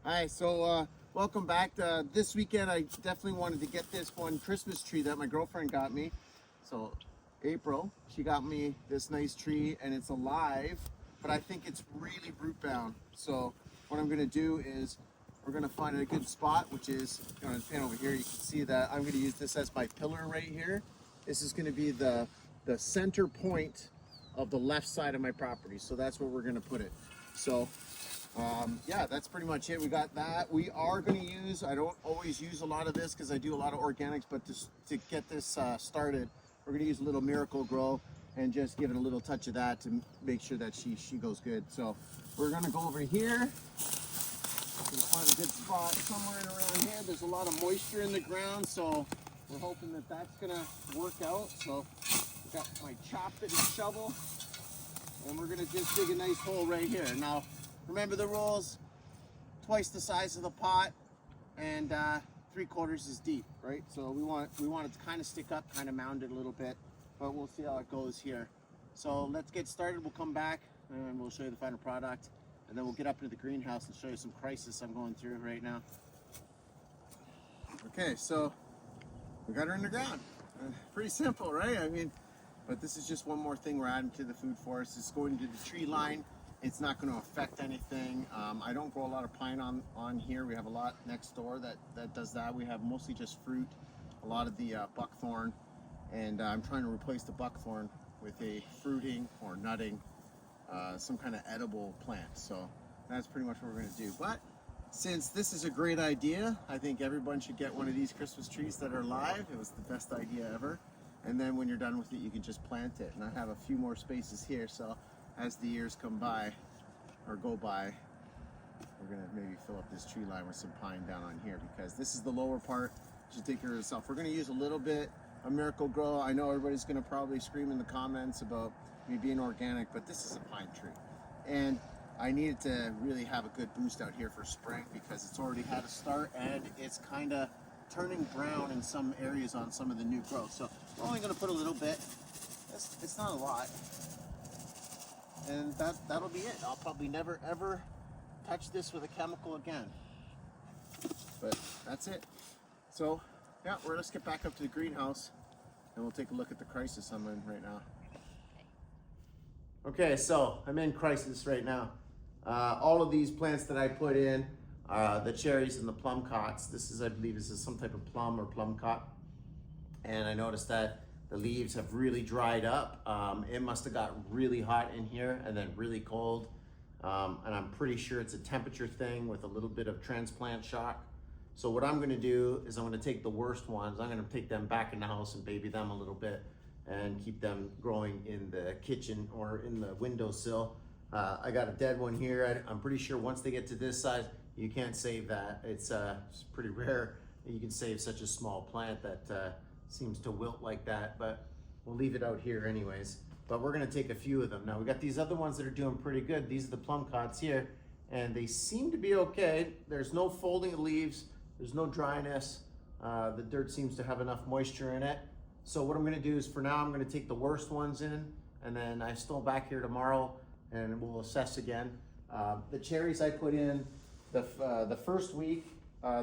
Hi, so welcome back. This weekend I definitely wanted to get this one Christmas tree that my girlfriend got me. So April, she got me this nice tree and it's alive, but I think it's really root bound. So what I'm gonna do is we're gonna find a good spot, which is going to pan over here. You can see that I'm gonna use this as my pillar right here. This is gonna be the center point of the left side of my property. So that's where we're gonna put it. So yeah, that's pretty much it. We got that. We are going to use, I don't always use a lot of this because I do a lot of organics, but just to get this started, we're going to use a little Miracle Grow and just give it a little touch of that to make sure that she goes good. So we're going to go over here. Going to find a good spot somewhere in around here. There's a lot of moisture in the ground, so we're hoping that that's going to work out. So I've got my chop-fitted shovel, and we're going to just dig a nice hole right here. Now, remember the rules, twice the size of the pot and 3/4 is deep, right? So we want it to kind of stick up, kind of mound it a little bit, but we'll see how it goes here. So let's get started. We'll come back and we'll show you the final product, and then we'll get up into the greenhouse and show you some crisis I'm going through right now. Okay, so we got her in the ground. Pretty simple, right? I mean, but this is just one more thing we're adding to the food forest. It's going to the tree line. It's not going to affect anything. I don't grow a lot of pine on here. We have a lot next door that does that. We have mostly just fruit, a lot of the buckthorn, and I'm trying to replace the buckthorn with a fruiting or nutting, some kind of edible plant. So that's pretty much what we're going to do. But since this is a great idea, I think everyone should get one of these Christmas trees that are live. It was the best idea ever. And then when you're done with it, you can just plant it. And I have a few more spaces here, so as the years come by or go by, we're gonna maybe fill up this tree line with some pine down on here, because this is the lower part. You should take care of itself. We're gonna use a little bit of Miracle Grow. I know everybody's gonna probably scream in the comments about me being organic, but this is a pine tree. And I needed to really have a good boost out here for spring, because it's already had a start and it's kind of turning brown in some areas on some of the new growth. So we're only gonna put a little bit. It's not a lot. And that'll be it. I'll probably never ever touch this with a chemical again. But that's it. So yeah, let's get back up to the greenhouse and we'll take a look at the crisis I'm in right now. Okay, so I'm in crisis right now. All of these plants that I put in, the cherries and the plum cots, I believe this is some type of plum or plum cot. And I noticed that the leaves have really dried up. It must have got really hot in here and then really cold. And I'm pretty sure it's a temperature thing with a little bit of transplant shock. So what I'm gonna do is I'm gonna take the worst ones, I'm gonna take them back in the house and baby them a little bit and keep them growing in the kitchen or in the windowsill. I got a dead one here. I'm pretty sure once they get to this size, you can't save that. It's pretty rare that you can save such a small plant that seems to wilt like that, but we'll leave it out here anyways. But we're gonna take a few of them. Now we got these other ones that are doing pretty good. These are the plum cots here, and they seem to be okay. There's no folding of leaves, there's no dryness. The dirt seems to have enough moisture in it. So what I'm gonna do is for now, I'm gonna take the worst ones in, and then I'm still back here tomorrow and we'll assess again. The cherries I put in the first week,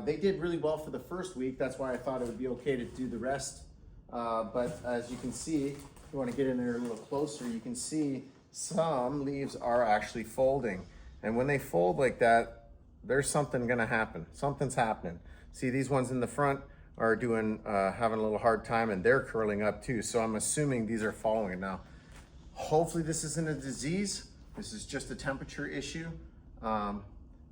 they did really well for the first week. That's why I thought it would be okay to do the rest. But as you can see, if you want to get in there a little closer, you can see some leaves are actually folding. And when they fold like that, there's something gonna happen. Something's happening. See, these ones in the front are doing, having a little hard time, and they're curling up too. So I'm assuming these are following it now. Hopefully this isn't a disease. This is just a temperature issue.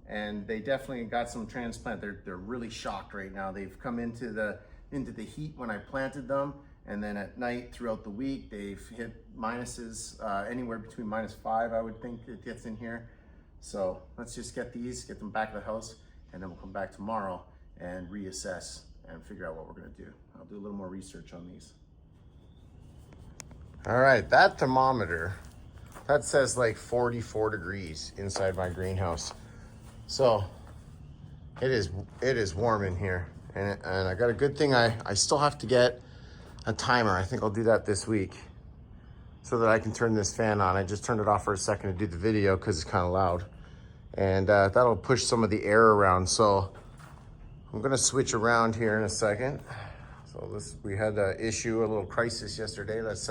And they definitely got some transplant. They're really shocked right now. They've come into the heat when I planted them, and then at night throughout the week they've hit minuses, anywhere between -5, I would think it gets in here. So let's just get them back to the house, and then we'll come back tomorrow and reassess and figure out what we're gonna do. I'll do a little more research on these. All right, that thermometer, that says like 44 degrees inside my greenhouse. So it is warm in here, and I got a good thing. I still have to get a timer. I think I'll do that this week so that I can turn this fan on. I just turned it off for a second to do the video because it's kind of loud. and that'll push some of the air around. So I'm gonna switch around here in a second. So we had an issue, a little crisis yesterday. Let's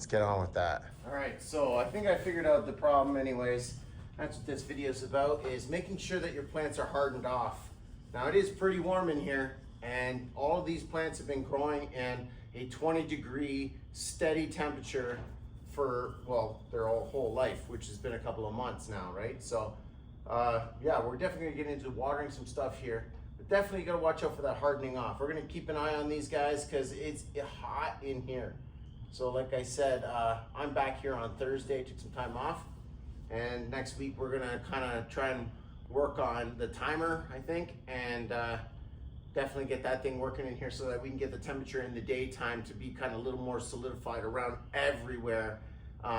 get on with that. All right, so I think I figured out the problem anyways. That's what this video is about, is making sure that your plants are hardened off. Now it is pretty warm in here, and all of these plants have been growing in a 20-degree steady temperature for, well, their whole life, which has been a couple of months now, right? So yeah, we're definitely gonna get into watering some stuff here, but definitely gotta watch out for that hardening off. We're gonna keep an eye on these guys because it's hot in here. So like I said, I'm back here on Thursday, took some time off, and next week we're gonna kind of try and work on the timer, I think, and definitely get that thing working in here so that we can get the temperature in the daytime to be kind of a little more solidified around everywhere,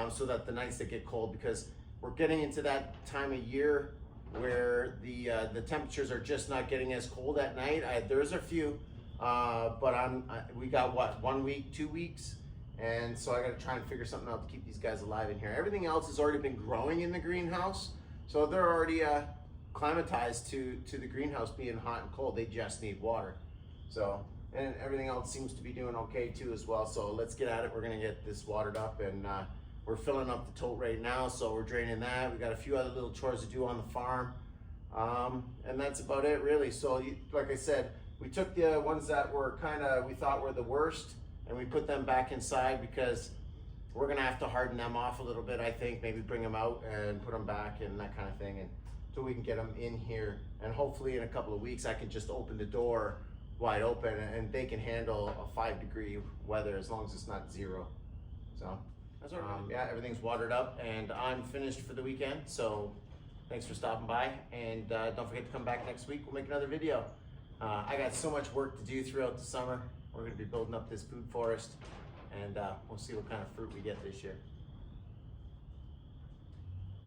so that the nights that get cold, because we're getting into that time of year where the temperatures are just not getting as cold at night. There's a few, but we got what, 1 week, 2 weeks? And so I got to try and figure something out to keep these guys alive in here. Everything else has already been growing in the greenhouse, so they're already climatized to the greenhouse being hot and cold. They just need water. So, and everything else seems to be doing okay too as well. So let's get at it. We're gonna get this watered up, and we're filling up the tote right now, so we're draining that. We got a few other little chores to do on the farm, and that's about it really. So like I said, we took the ones that were we thought were the worst, and we put them back inside because we're gonna have to harden them off a little bit, I think. Maybe bring them out and put them back and that kind of thing, and so we can get them in here. And hopefully in a couple of weeks I can just open the door wide open and they can handle a 5-degree weather as long as it's not 0. So that's all right. Yeah, everything's watered up and I'm finished for the weekend. So thanks for stopping by, and don't forget to come back next week. We'll make another video. I got so much work to do throughout the summer. We're gonna be building up this food forest, and we'll see what kind of fruit we get this year.